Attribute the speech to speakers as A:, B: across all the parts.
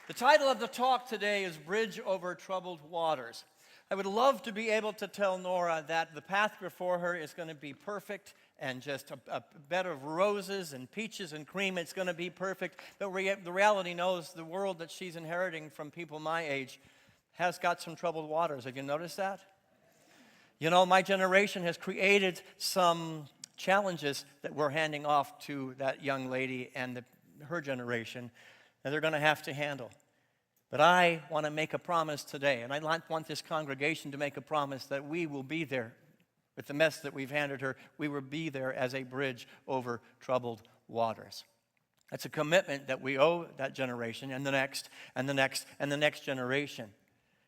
A: The title of the talk today is Bridge Over Troubled Waters. I would love to be able to tell Nora that the path before her is going to be perfect and just a bed of roses and peaches and cream. It's going to be perfect. But the reality knows the world that she's inheriting from people my age has got some troubled waters. Have you noticed that? You know, my generation has created some challenges that we're handing off to that young lady and her generation, and they're going to have to handle. But I want to make a promise today, and I want this congregation to make a promise that we will be there with the mess that we've handed her. We will be there as a bridge over troubled waters. That's a commitment that we owe that generation and the next and the next and the next generation.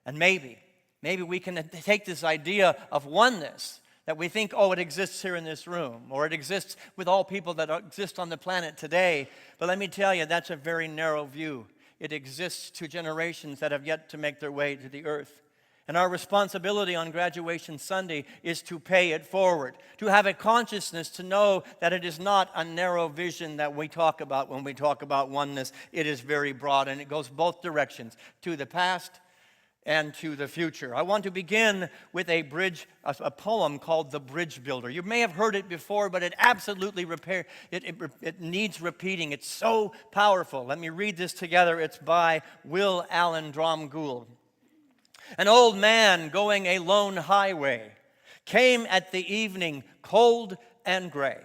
A: And maybe we can take this idea of oneness that we think, oh, it exists here in this room, or it exists with all people that exist on the planet today. But let me tell you, that's a very narrow view. It exists to generations that have yet to make their way to the earth. And our responsibility on Graduation Sunday is to pay it forward, to have a consciousness to know that it is not a narrow vision that we talk about when we talk about oneness. It is very broad, and it goes both directions, to the past and to the future. I want to begin with a poem called The Bridge Builder. You may have heard it before, but it absolutely it needs repeating. It's so powerful. Let me read this together. It's by Will Allen Dromgoole. An old man going a lone highway came at the evening cold and gray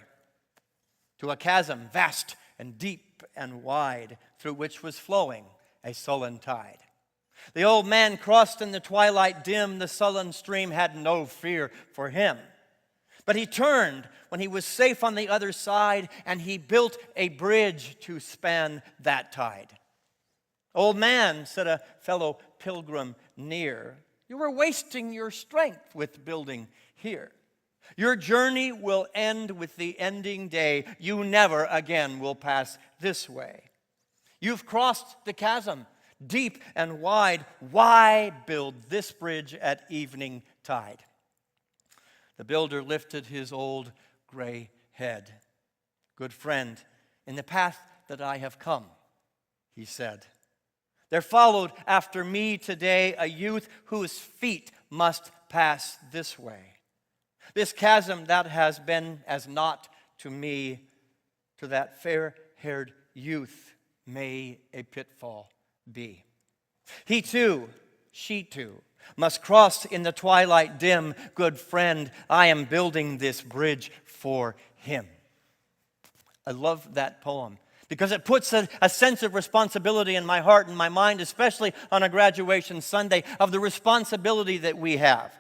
A: to a chasm vast and deep and wide through which was flowing a sullen tide. The old man crossed in the twilight dim. The sullen stream had no fear for him. But he turned when he was safe on the other side, and he built a bridge to span that tide. Old man, said a fellow pilgrim near, you are wasting your strength with building here. Your journey will end with the ending day. You never again will pass this way. You've crossed the chasm, deep and wide. Why build this bridge at evening tide? The builder lifted his old gray head. Good friend, in the path that I have come, he said, there followed after me today a youth whose feet must pass this way. This chasm that has been as naught to me, to that fair-haired youth may a pitfall be. He too, she too, must cross in the twilight dim. Good friend, I am building this bridge for him. I love that poem because it puts a sense of responsibility in my heart and my mind, especially on a graduation Sunday, of the responsibility that we have.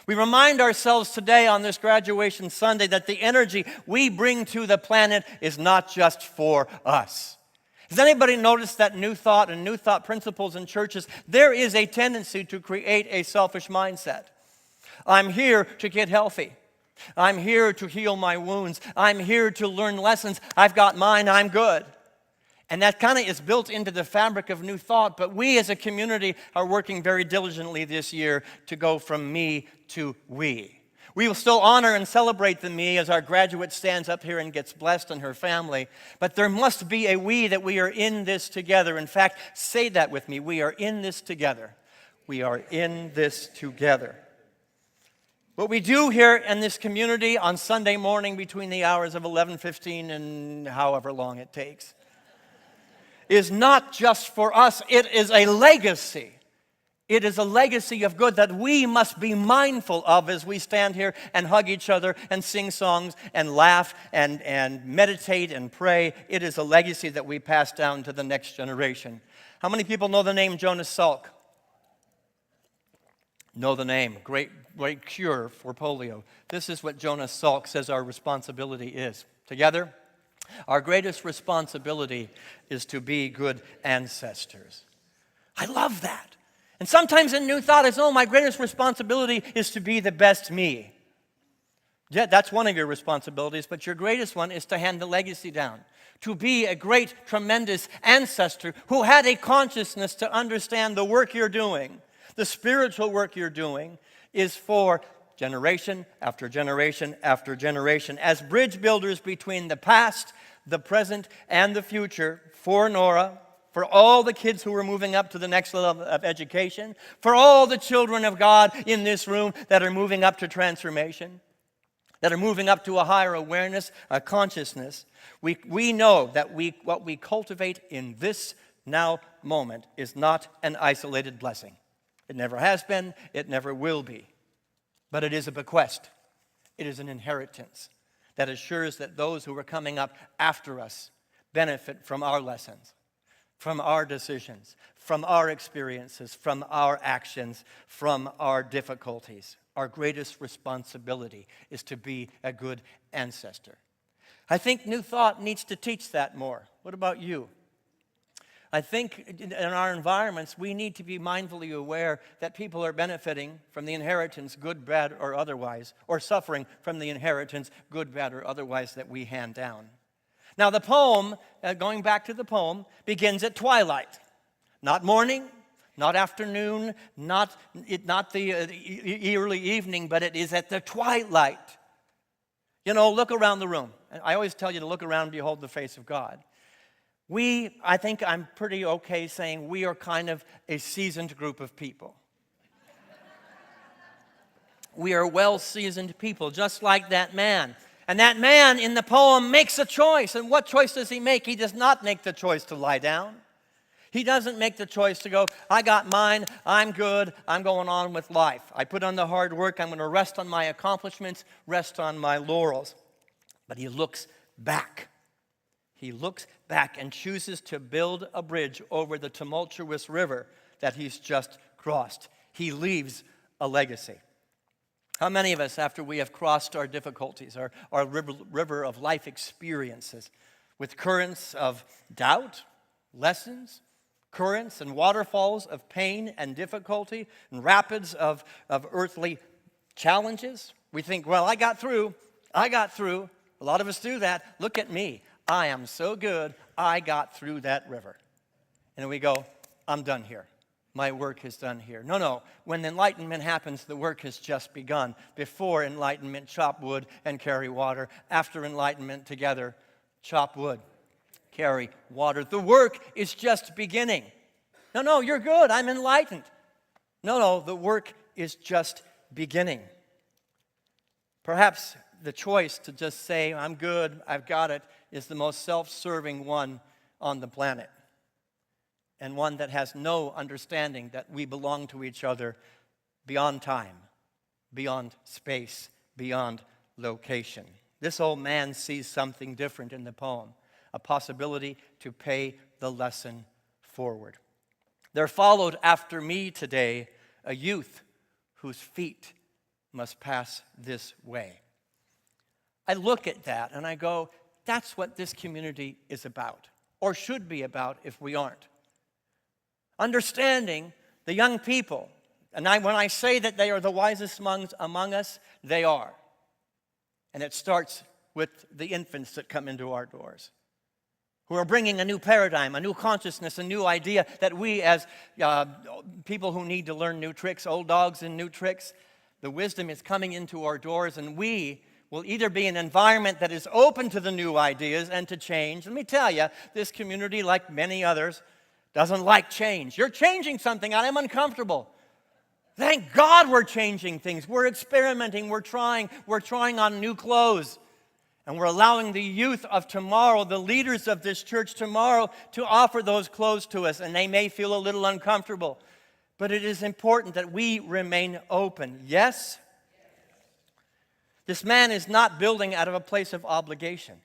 A: We remind ourselves today on this graduation Sunday that the energy we bring to the planet is not just for us. Has anybody noticed that New Thought and New Thought principles in churches? There is a tendency to create a selfish mindset. I'm here to get healthy. I'm here to heal my wounds. I'm here to learn lessons. I've got mine, I'm good. And that kind of is built into the fabric of New Thought, but we as a community are working very diligently this year to go from me to we. We will still honor and celebrate the me as our graduate stands up here and gets blessed and her family. But there must be a we, that we are in this together. In fact, say that with me. We are in this together. We are in this together. What we do here in this community on Sunday morning between the hours of 11:15 and however long it takes is not just for us. It is a legacy. It is a legacy of good that we must be mindful of as we stand here and hug each other and sing songs and laugh and meditate and pray. It is a legacy that we pass down to the next generation. How many people know the name Jonas Salk? Know the name. Great cure for polio. This is what Jonas Salk says our responsibility is. Together, our greatest responsibility is to be good ancestors. I love that. And sometimes in New Thought, it's, my greatest responsibility is to be the best me. Yeah, that's one of your responsibilities, but your greatest one is to hand the legacy down. To be a great, tremendous ancestor who had a consciousness to understand the work you're doing, the spiritual work you're doing, is for generation after generation after generation. As bridge builders between the past, the present, and the future, for Nora, for all the kids who are moving up to the next level of education, for all the children of God in this room that are moving up to transformation, that are moving up to a higher awareness, a consciousness. We know that what we cultivate in this now moment is not an isolated blessing. It never has been, it never will be. But it is a bequest. It is an inheritance that assures that those who are coming up after us benefit from our lessons, from our decisions, from our experiences, from our actions, from our difficulties. Our greatest responsibility is to be a good ancestor. I think New Thought needs to teach that more. What about you? I think in our environments, we need to be mindfully aware that people are benefiting from the inheritance, good, bad, or otherwise, or suffering from the inheritance, good, bad, or otherwise, that we hand down. Now, the poem, going back to the poem, begins at twilight. Not morning, not afternoon, not the early evening, but it is at the twilight. You know, look around the room. I always tell you to look around and behold the face of God. I think I'm pretty okay saying we are kind of a seasoned group of people. We are well-seasoned people, just like that man. And that man in the poem makes a choice. And what choice does he make? He does not make the choice to lie down. He doesn't make the choice to go, I got mine, I'm good, I'm going on with life. I put on the hard work, I'm going to rest on my accomplishments, rest on my laurels. But he looks back. He looks back and chooses to build a bridge over the tumultuous river that he's just crossed. He leaves a legacy. How many of us, after we have crossed our difficulties, our river of life experiences, with currents of doubt, lessons, currents and waterfalls of pain and difficulty, and rapids of earthly challenges, we think, well, I got through. A lot of us do that. Look at me. I am so good, I got through that river. And then we go, I'm done here. My work is done here. No. When enlightenment happens, the work has just begun. Before enlightenment, chop wood and carry water. After enlightenment, together, chop wood, carry water. The work is just beginning. No, you're good. I'm enlightened. No, the work is just beginning. Perhaps the choice to just say, I'm good, I've got it, is the most self-serving one on the planet, and one that has no understanding that we belong to each other beyond time, beyond space, beyond location. This old man sees something different in the poem, a possibility to pay the lesson forward. There followed after me today a youth whose feet must pass this way. I look at that and I go, that's what this community is about, or should be about if we aren't. Understanding the young people. And when I say that they are the wisest among us, they are. And it starts with the infants that come into our doors, who are bringing a new paradigm, a new consciousness, a new idea that we as people who need to learn new tricks, old dogs in new tricks, the wisdom is coming into our doors, and we will either be an environment that is open to the new ideas and to change. Let me tell you, this community, like many others, doesn't like change. You're changing something, and I'm uncomfortable. Thank God we're changing things. We're experimenting, we're trying on new clothes. And we're allowing the youth of tomorrow, the leaders of this church tomorrow, to offer those clothes to us. And they may feel a little uncomfortable. But it is important that we remain open. Yes? This man is not building out of a place of obligation.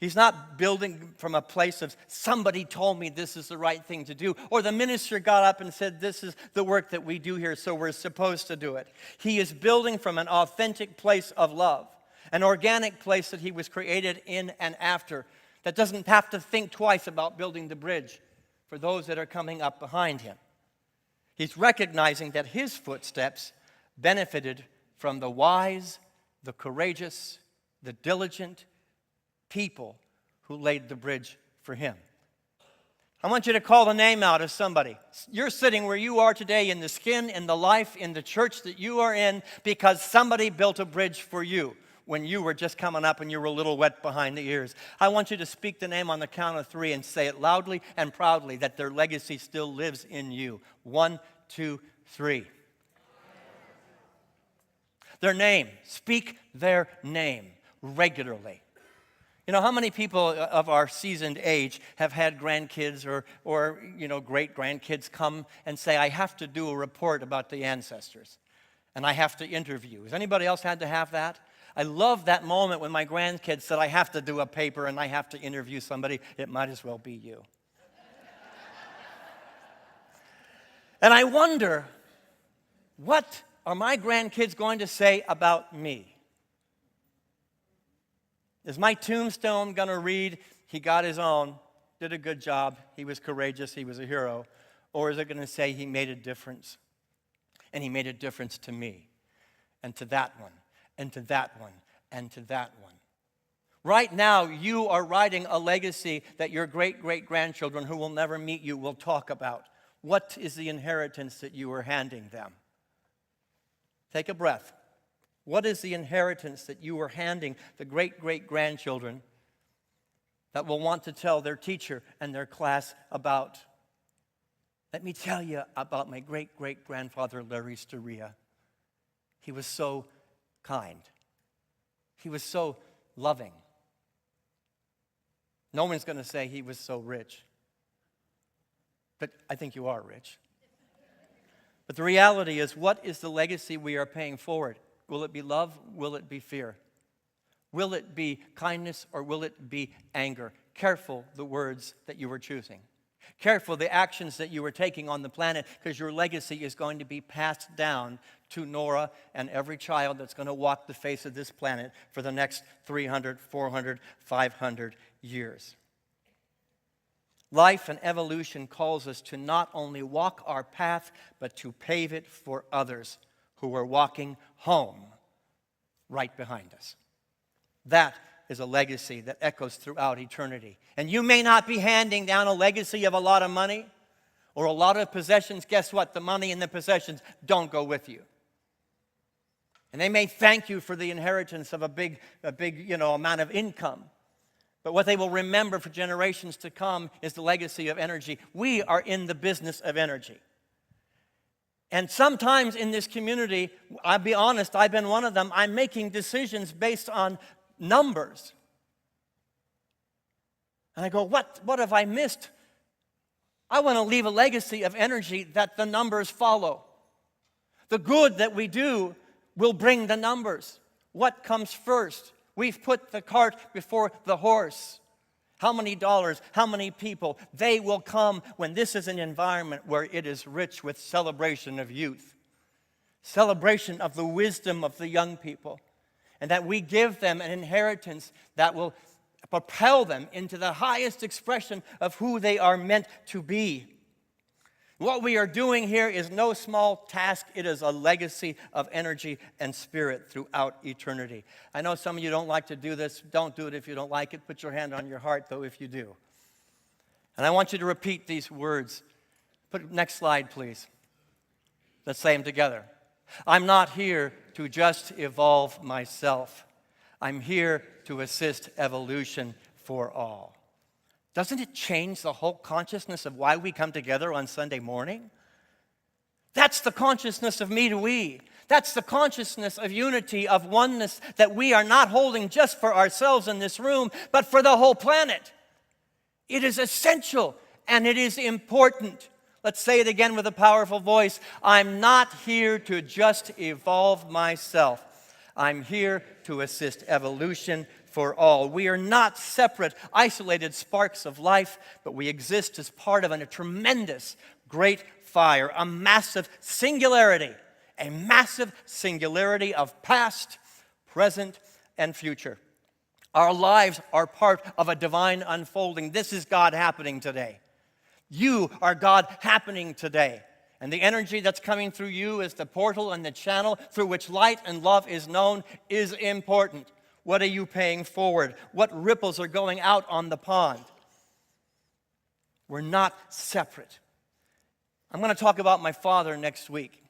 A: He's not building from a place of somebody told me this is the right thing to do, or the minister got up and said this is the work that we do here, so we're supposed to do it. He is building from an authentic place of love, an organic place that he was created in and after, that doesn't have to think twice about building the bridge for those that are coming up behind him. He's recognizing that his footsteps benefited from the wise, the courageous, the diligent people who laid the bridge for him. I want you to call the name out of somebody. You're sitting where you are today in the skin, in the life, in the church that you are in because somebody built a bridge for you. when you were just coming up and you were a little wet behind the ears. I want you to speak the name on the count of 3 and say it loudly and proudly that their legacy still lives in you. 1, 2, 3. Their name. Speak their name regularly. You know, how many people of our seasoned age have had grandkids or great-grandkids come and say, I have to do a report about the ancestors, and I have to interview. Has anybody else had to have that? I love that moment when my grandkids said, I have to do a paper and I have to interview somebody. It might as well be you. And I wonder, what are my grandkids going to say about me? Is my tombstone going to read, he got his own, did a good job, he was courageous, he was a hero? Or is it going to say he made a difference? And he made a difference to me, and to that one, and to that one, and to that one. Right now, you are writing a legacy that your great-great-grandchildren who will never meet you will talk about. What is the inheritance that you are handing them? Take a breath. What is the inheritance that you are handing the great-great-grandchildren that will want to tell their teacher and their class about? Let me tell you about my great-great-grandfather, Larry Storia. He was so kind. He was so loving. No one's going to say he was so rich. But I think you are rich. But the reality is, what is the legacy we are paying forward? Will it be love? Will it be fear? Will it be kindness or will it be anger? Careful the words that you are choosing. Careful the actions that you are taking on the planet, because your legacy is going to be passed down to Nora and every child that's going to walk the face of this planet for the next 300, 400, 500 years. Life and evolution calls us to not only walk our path, but to pave it for others who are walking home right behind us. That is a legacy that echoes throughout eternity. And you may not be handing down a legacy of a lot of money or a lot of possessions. Guess what? The money and the possessions don't go with you. And they may thank you for the inheritance of a big amount of income. But what they will remember for generations to come is the legacy of energy. We are in the business of energy. And sometimes in this community, I'll be honest, I've been one of them, I'm making decisions based on numbers. And I go, what have I missed? I want to leave a legacy of energy that the numbers follow. The good that we do will bring the numbers. What comes first? We've put the cart before the horse. How many dollars? How many people? They will come when this is an environment where it is rich with celebration of youth, celebration of the wisdom of the young people, and that we give them an inheritance that will propel them into the highest expression of who they are meant to be. What we are doing here is no small task. It is a legacy of energy and spirit throughout eternity. I know some of you don't like to do this. Don't do it if you don't like it. Put your hand on your heart, though, if you do. And I want you to repeat these words. Next slide, please. Let's say them together. I'm not here to just evolve myself. I'm here to assist evolution for all. Doesn't it change the whole consciousness of why we come together on Sunday morning? That's the consciousness of me to we. That's the consciousness of unity, of oneness, that we are not holding just for ourselves in this room, but for the whole planet. It is essential and it is important. Let's say it again with a powerful voice. I'm not here to just evolve myself. I'm here to assist evolution for all. We are not separate, isolated sparks of life, but we exist as part of a tremendous, great fire, a massive singularity of past, present, and future. Our lives are part of a divine unfolding. This is God happening today. You are God happening today. And the energy that's coming through you as the portal and the channel through which light and love is known is important. What are you paying forward? What ripples are going out on the pond? We're not separate. I'm going to talk about my father next week.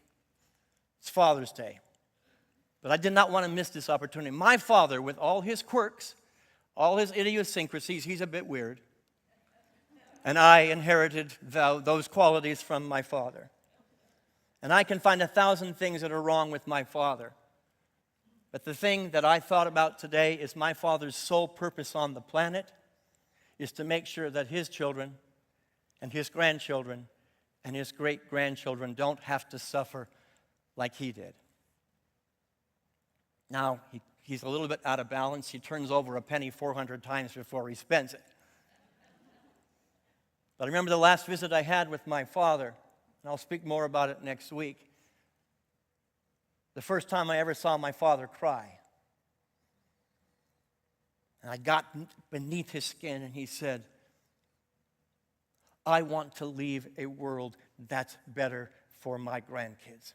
A: It's Father's Day. But I did not want to miss this opportunity. My father, with all his quirks, all his idiosyncrasies, he's a bit weird. And I inherited those qualities from my father. And I can find 1,000 things that are wrong with my father. But the thing that I thought about today is my father's sole purpose on the planet is to make sure that his children and his grandchildren and his great-grandchildren don't have to suffer like he did. Now, he's a little bit out of balance. He turns over a penny 400 times before he spends it. But I remember the last visit I had with my father, and I'll speak more about it next week. The first time I ever saw my father cry. And I got beneath his skin, and he said, I want to leave a world that's better for my grandkids.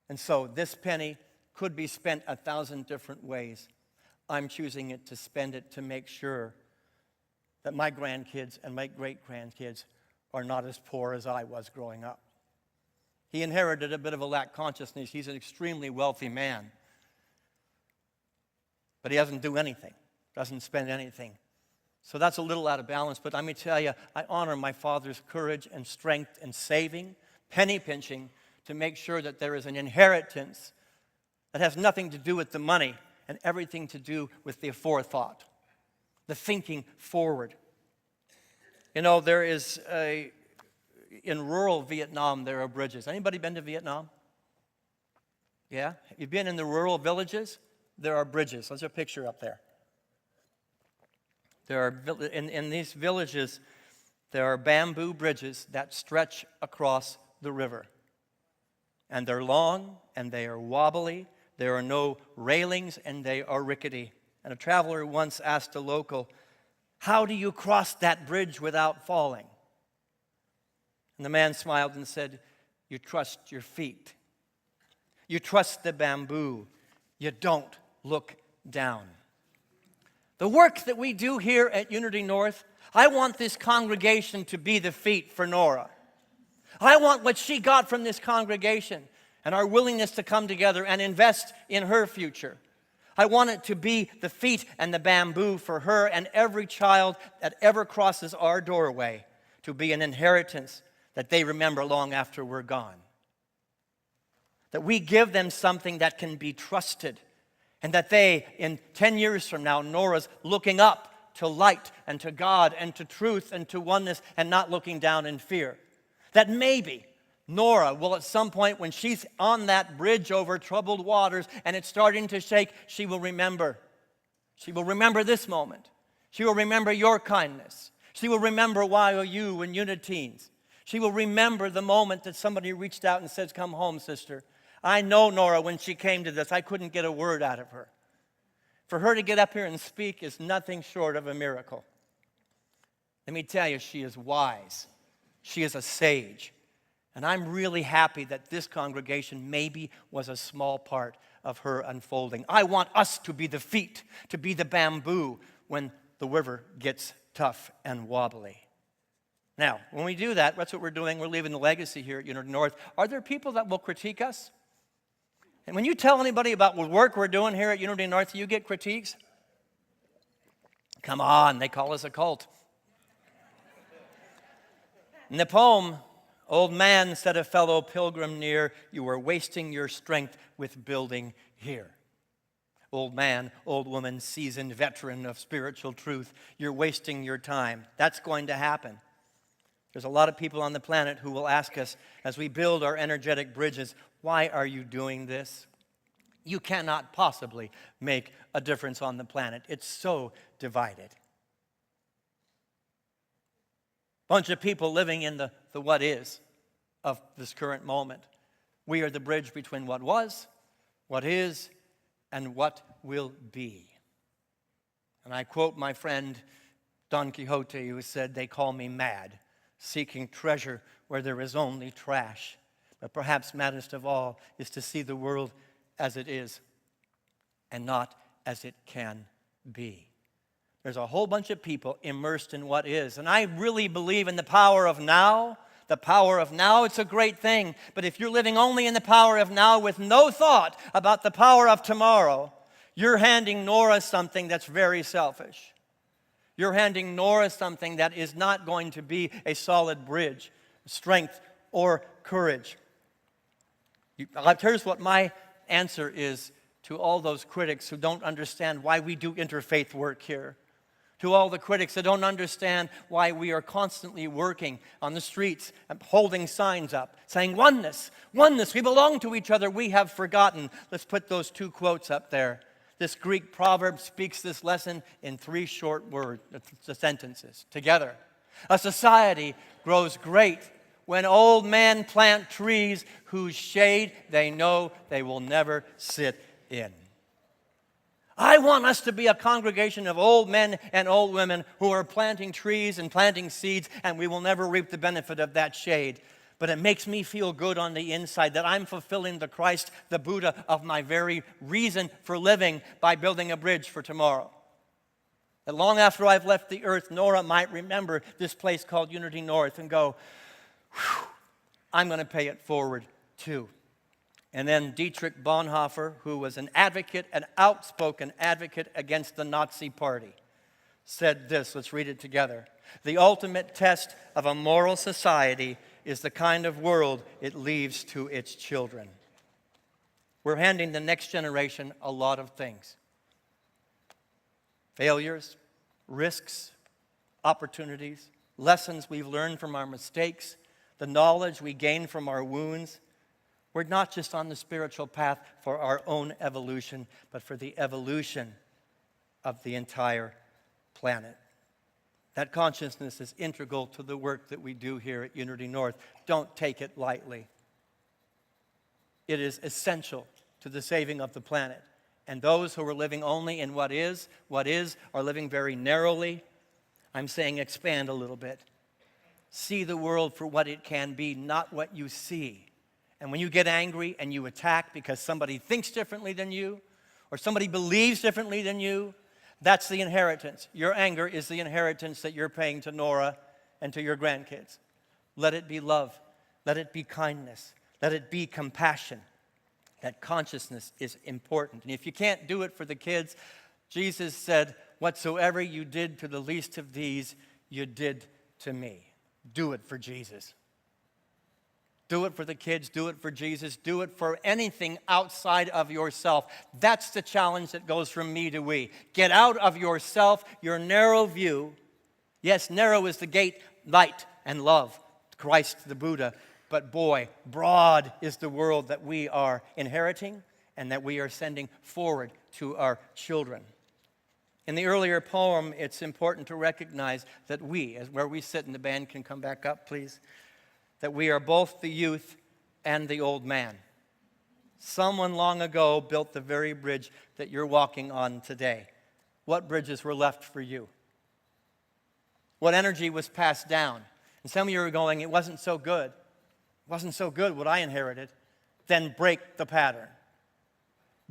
A: And so this penny could be spent 1,000 different ways. I'm choosing it to spend it to make sure that my grandkids and my great-grandkids are not as poor as I was growing up. He inherited a bit of a lack consciousness. He's an extremely wealthy man. But he doesn't do anything, doesn't spend anything. So that's a little out of balance, but let me tell you, I honor my father's courage and strength and saving, penny pinching, to make sure that there is an inheritance that has nothing to do with the money and everything to do with the forethought, the thinking forward. You know, in rural Vietnam, there are bridges. Anybody been to Vietnam? Yeah? You've been in the rural villages? There are bridges. There's a picture up there. In these villages, there are bamboo bridges that stretch across the river. And they're long, and they are wobbly. There are no railings, and they are rickety. And a traveler once asked a local, how do you cross that bridge without falling? And the man smiled and said, you trust your feet. You trust the bamboo. You don't look down. The work that we do here at Unity North, I want this congregation to be the feet for Nora. I want what she got from this congregation and our willingness to come together and invest in her future. I want it to be the feet and the bamboo for her and every child that ever crosses our doorway, to be an inheritance that they remember long after we're gone. That we give them something that can be trusted, and that they, in 10 years from now, Nora's looking up to light and to God and to truth and to oneness and not looking down in fear. That maybe Nora will at some point, when she's on that bridge over troubled waters and it's starting to shake, she will remember. She will remember this moment. She will remember your kindness. She will remember YOU and Uniteens. She will remember the moment that somebody reached out and says, come home, sister. I know Nora, when she came to this, I couldn't get a word out of her. For her to get up here and speak is nothing short of a miracle. Let me tell you, she is wise. She is a sage. And I'm really happy that this congregation maybe was a small part of her unfolding. I want us to be the feet, to be the bamboo when the river gets tough and wobbly. Now, when we do that, that's what we're doing. We're leaving the legacy here at Unity North. Are there people that will critique us? And when you tell anybody about the work we're doing here at Unity North, you get critiques? Come on, they call us a cult. In the poem, old man said a fellow pilgrim near, you are wasting your strength with building here. Old man, old woman, seasoned veteran of spiritual truth, you're wasting your time. That's going to happen. There's a lot of people on the planet who will ask us, as we build our energetic bridges, why are you doing this? You cannot possibly make a difference on the planet. It's so divided. Bunch of people living in the what is of this current moment. We are the bridge between what was, what is, and what will be. And I quote my friend Don Quixote, who said, they call me mad, seeking treasure where there is only trash. But perhaps maddest of all is to see the world as it is and not as it can be. There's a whole bunch of people immersed in what is. And I really believe in the power of now, The power of now, it's a great thing. But if you're living only in the power of now with no thought about the power of tomorrow, you're handing Nora something that's very selfish. You're handing Nora something that is not going to be a solid bridge, strength, or courage. Here's what my answer is to all those critics who don't understand why we do interfaith work here. To all the critics that don't understand why we are constantly working on the streets and holding signs up, saying, oneness, oneness, we belong to each other, we have forgotten. Let's put those two quotes up there. This Greek proverb speaks this lesson in 3 short words, sentences, together. A society grows great when old men plant trees whose shade they know they will never sit in. I want us to be a congregation of old men and old women who are planting trees and planting seeds, and we will never reap the benefit of that shade. But it makes me feel good on the inside that I'm fulfilling the Christ, the Buddha of my very reason for living by building a bridge for tomorrow. That long after I've left the earth, Nora might remember this place called Unity North and go, I'm going to pay it forward too. And then Dietrich Bonhoeffer, who was an advocate, an outspoken advocate against the Nazi Party, said this. Let's read it together. The ultimate test of a moral society is the kind of world it leaves to its children. We're handing the next generation a lot of things. Failures, risks, opportunities, lessons we've learned from our mistakes, the knowledge we gain from our wounds. We're not just on the spiritual path for our own evolution, but for the evolution of the entire planet. That consciousness is integral to the work that we do here at Unity North. Don't take it lightly. It is essential to the saving of the planet. And those who are living only in what is, are living very narrowly. I'm saying expand a little bit. See the world for what it can be, not what you see. And when you get angry and you attack because somebody thinks differently than you, or somebody believes differently than you, that's the inheritance. Your anger is the inheritance that you're paying to Nora and to your grandkids. Let it be love. Let it be kindness. Let it be compassion. That consciousness is important. And if you can't do it for the kids, Jesus said, whatsoever you did to the least of these, you did to me. Do it for Jesus. Do it for the kids, do it for Jesus, do it for anything outside of yourself. That's the challenge that goes from me to we. Get out of yourself, your narrow view. Yes, narrow is the gate, light and love, Christ the Buddha. But boy, broad is the world that we are inheriting and that we are sending forward to our children. In the earlier poem, it's important to recognize that we, as where we sit, and the band can come back up, please, that we are both the youth and the old man. Someone long ago built the very bridge that you're walking on today. What bridges were left for you? What energy was passed down? And some of you are going, it wasn't so good. It wasn't so good what I inherited. Then break the pattern.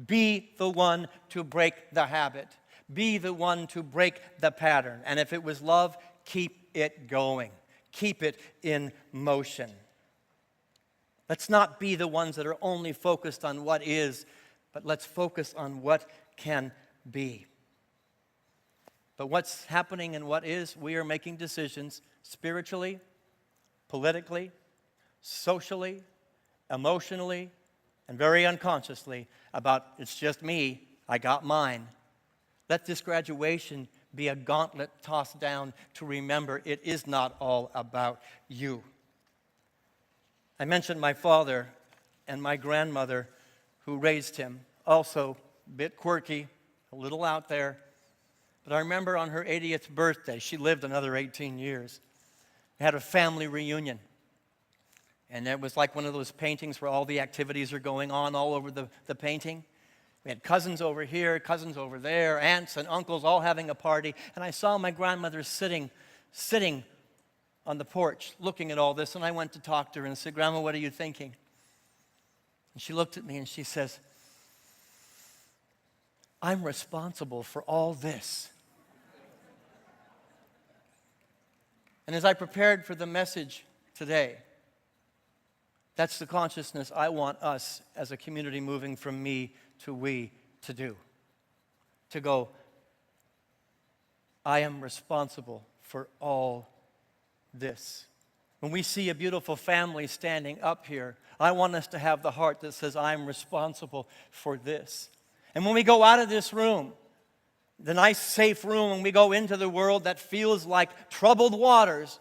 A: Be the one to break the habit. Be the one to break the pattern. And if it was love, keep it going. Keep it in motion. Let's not be the ones that are only focused on what is, but let's focus on what can be. But what's happening and what is, we are making decisions spiritually, politically, socially, emotionally, and very unconsciously about it's just me, I got mine. Let this graduation be a gauntlet tossed down to remember it is not all about you. I mentioned my father and my grandmother who raised him, also a bit quirky, a little out there. But I remember on her 80th birthday, she lived another 18 years, we had a family reunion. And it was like one of those paintings where all the activities are going on all over the painting. We had cousins over here, cousins over there, aunts and uncles all having a party. And I saw my grandmother sitting on the porch looking at all this. And I went to talk to her and said, Grandma, what are you thinking? And she looked at me and she says, I'm responsible for all this. And as I prepared for the message today. That's the consciousness I want us as a community moving from me to we to do. To go, I am responsible for all this. When we see a beautiful family standing up here, I want us to have the heart that says, I'm responsible for this. And when we go out of this room, the nice, safe room, when we go into the world that feels like troubled waters,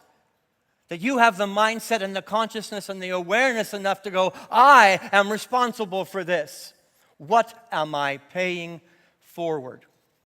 A: that you have the mindset and the consciousness and the awareness enough to go, I am responsible for this. What am I paying forward?